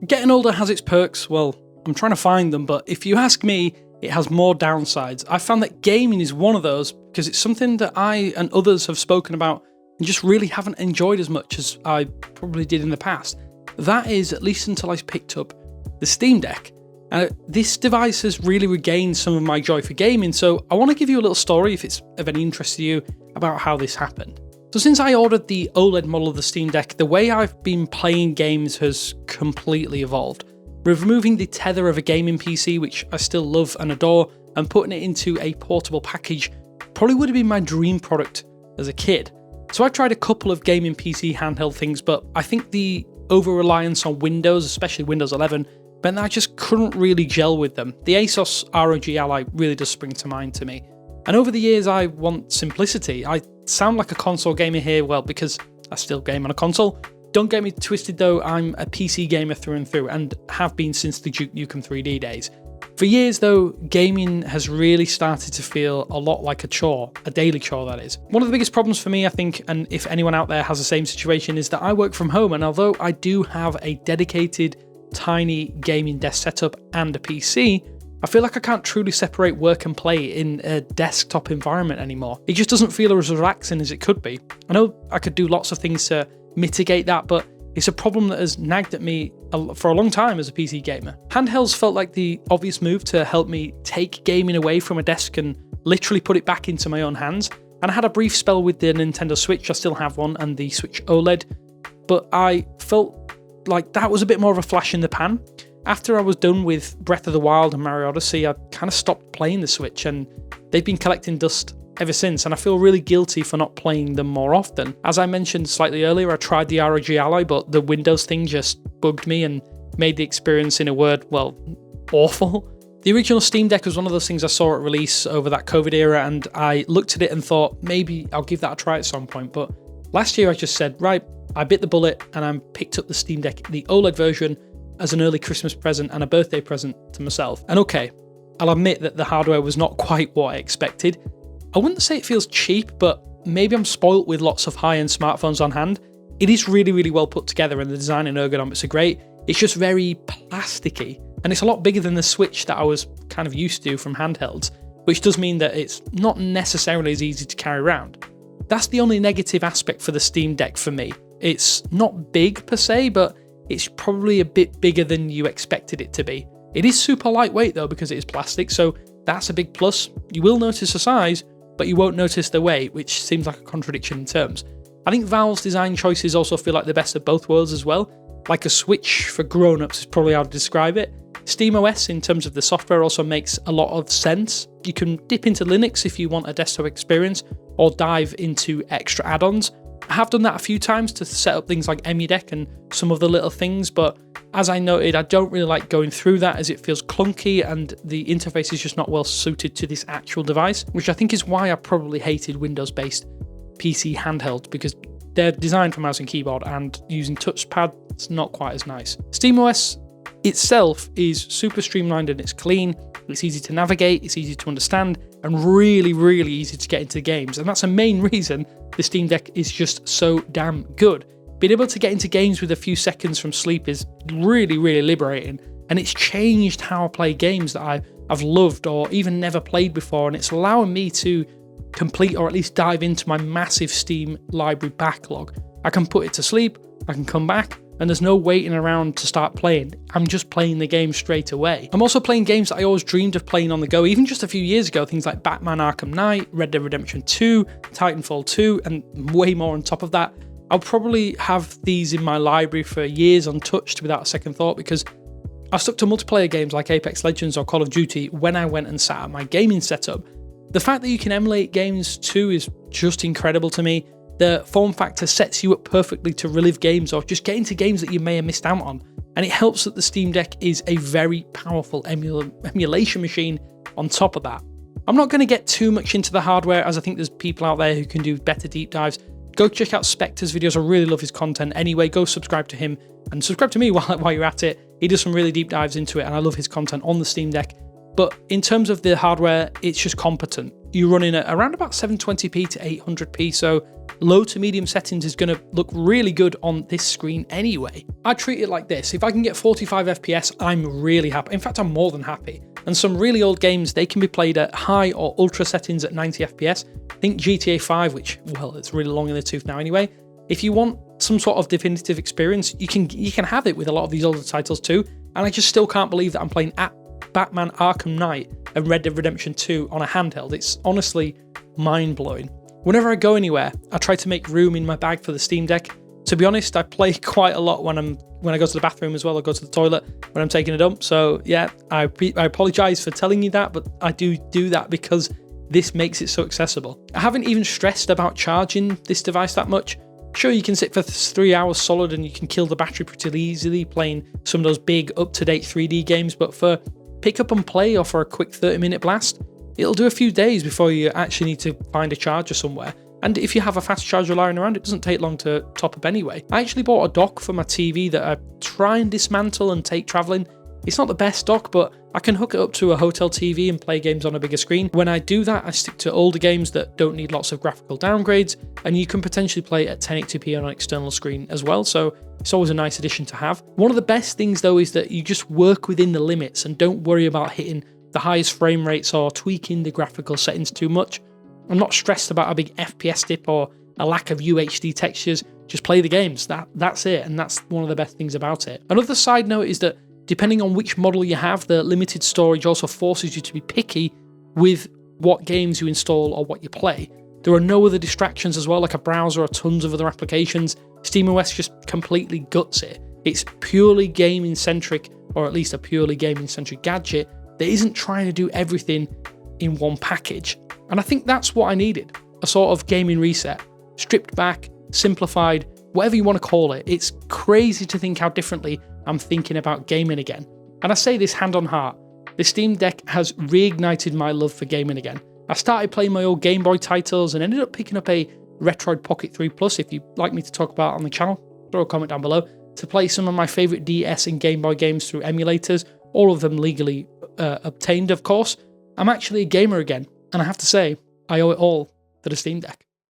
Getting older has its perks. Well, I'm trying to find them, but if you ask me, it has more downsides. I found that gaming is one of those because it's something that I and others have spoken about and just really haven't enjoyed as much as I probably did in the past. That is, at least until I picked up the Steam Deck. This device has really regained some of my joy for gaming, so I want to give you a little story, if it's of any interest to you, about how this happened. So since I ordered the OLED model of the Steam Deck, the way I've been playing games has completely evolved. Removing the tether of a gaming PC, which I still love and adore, and putting it into a portable package probably would have been my dream product as a kid. So I tried a couple of gaming PC handheld things, but I think the over-reliance on Windows, especially Windows 11, meant that I just couldn't really gel with them. The ASUS ROG Ally really does spring to mind to me. And over the years, I want simplicity. I sound like a console gamer here, well, because I still game on a console. Don't get me twisted though, I'm a PC gamer through and through, and have been since the Duke Nukem 3D days. For years though, gaming has really started to feel a lot like a chore, a daily chore that is. One of the biggest problems for me, I think, and if anyone out there has the same situation, is that I work from home, and although I do have a dedicated tiny gaming desk setup and a PC, I feel like I can't truly separate work and play in a desktop environment anymore. It just doesn't feel as relaxing as it could be. I know I could do lots of things to mitigate that, but it's a problem that has nagged at me for a long time as a PC gamer. Handhelds felt like the obvious move to help me take gaming away from a desk and literally put it back into my own hands. And I had a brief spell with the Nintendo Switch, I still have one, and the Switch OLED, but I felt like that was a bit more of a flash in the pan. After I was done with Breath of the Wild and Mario Odyssey, I kind of stopped playing the Switch, and they've been collecting dust ever since, and I feel really guilty for not playing them more often. As I mentioned slightly earlier, I tried the ROG Ally, but the Windows thing just bugged me and made the experience, in a word, well, awful. The original Steam Deck was one of those things I saw at release over that COVID era, and I looked at it and thought, maybe I'll give that a try at some point, but last year I just said, right, I bit the bullet and I picked up the Steam Deck, the OLED version, as an early Christmas present and a birthday present to myself. And okay, I'll admit that the hardware was not quite what I expected. I wouldn't say it feels cheap, but maybe I'm spoilt with lots of high-end smartphones on hand. It is really, really well put together, and the design and ergonomics are great. It's just very plasticky, and it's a lot bigger than the Switch that I was kind of used to from handhelds, which does mean that it's not necessarily as easy to carry around. That's the only negative aspect for the Steam Deck for me. It's not big per se, but it's probably a bit bigger than you expected it to be. It is super lightweight though, because it is plastic, so that's a big plus. You will notice the size, but you won't notice the weight, which seems like a contradiction in terms. I think Valve's design choices also feel like the best of both worlds as well. Like a Switch for grown-ups is probably how to describe it. SteamOS, in terms of the software, also makes a lot of sense. You can dip into Linux if you want a desktop experience, or dive into extra add-ons. I have done that a few times to set up things like EmuDeck and some of the little things, but as I noted, I don't really like going through that as it feels clunky and the interface is just not well suited to this actual device, which I think is why I probably hated Windows-based PC handhelds, because they're designed for mouse and keyboard, and using touchpad, it's not quite as nice. SteamOS itself is super streamlined and it's clean, it's easy to navigate, it's easy to understand, and really, really easy to get into games. And that's a main reason the Steam Deck is just so damn good. Being able to get into games with a few seconds from sleep is really, really liberating, and it's changed how I play games that I've loved or even never played before, and it's allowing me to complete or at least dive into my massive Steam library backlog. I can put it to sleep, I can come back, and there's no waiting around to start playing. I'm just playing the game straight away. I'm also playing games that I always dreamed of playing on the go, even just a few years ago, things like Batman Arkham Knight, Red Dead Redemption 2, Titanfall 2, and way more on top of that. I'll probably have these in my library for years untouched without a second thought, because I stuck to multiplayer games like Apex Legends or Call of Duty when I went and sat at my gaming setup. The fact that you can emulate games too is just incredible to me. The form factor sets you up perfectly to relive games or just get into games that you may have missed out on. And it helps that the Steam Deck is a very powerful emulation machine on top of that. I'm not going to get too much into the hardware, as I think there's people out there who can do better deep dives. Go check out Spectre's videos, I really love his content. Anyway, go subscribe to him and subscribe to me while you're at it. He does some really deep dives into it, and I love his content on the Steam Deck. But in terms of the hardware, it's just competent. you're running at around about 720p to 800p, so low to medium settings is going to look really good on this screen anyway. I treat it like this: if I can get 45 FPS, I'm really happy. In fact, I'm more than happy. And some really old games, they can be played at high or ultra settings at 90 FPS. Think GTA 5, which, well, it's really long in the tooth now anyway. If you want some sort of definitive experience, you can have it with a lot of these older titles too. And I just still can't believe that I'm playing at Batman Arkham Knight and Red Dead Redemption 2 on a handheld. It's honestly mind-blowing. Whenever I go anywhere, I try to make room in my bag for the Steam Deck. To be honest, I play quite a lot when I go to the bathroom as well, or go to the toilet when I'm taking a dump. So yeah, I apologize for telling you that, but I do that because this makes it so accessible. I haven't even stressed about charging this device that much. Sure, you can sit for 3 hours solid and you can kill the battery pretty easily playing some of those big up-to-date 3D games, but for pick up and play or for a quick 30-minute blast, it'll do a few days before you actually need to find a charger somewhere. And if you have a fast charger lying around, it doesn't take long to top up anyway. I actually bought a dock for my TV that I try and dismantle and take traveling. It's not the best dock, but I can hook it up to a hotel TV and play games on a bigger screen. When I do that, I stick to older games that don't need lots of graphical downgrades, and you can potentially play at 1080p on an external screen as well, so it's always a nice addition to have. One of the best things though is that you just work within the limits and don't worry about hitting the highest frame rates or tweaking the graphical settings too much. I'm not stressed about a big FPS dip or a lack of UHD textures. Just play the games. That's it, and that's one of the best things about it. Another side note is that depending on which model you have, the limited storage also forces you to be picky with what games you install or what you play. There are no other distractions as well, like a browser or tons of other applications. SteamOS just completely guts it. It's purely gaming centric, or at least a purely gaming centric gadget that isn't trying to do everything in one package. And I think that's what I needed, a sort of gaming reset, stripped back, simplified, whatever you want to call it. It's crazy to think how differently I'm thinking about gaming again. And I say this hand on heart, the Steam Deck has reignited my love for gaming again. I started playing my old Game Boy titles and ended up picking up a Retroid Pocket 3 Plus, if you'd like me to talk about it on the channel, throw a comment down below, to play some of my favourite DS and Game Boy games through emulators, all of them legally obtained, of course. I'm actually a gamer again, and I have to say, I owe it all to the Steam Deck.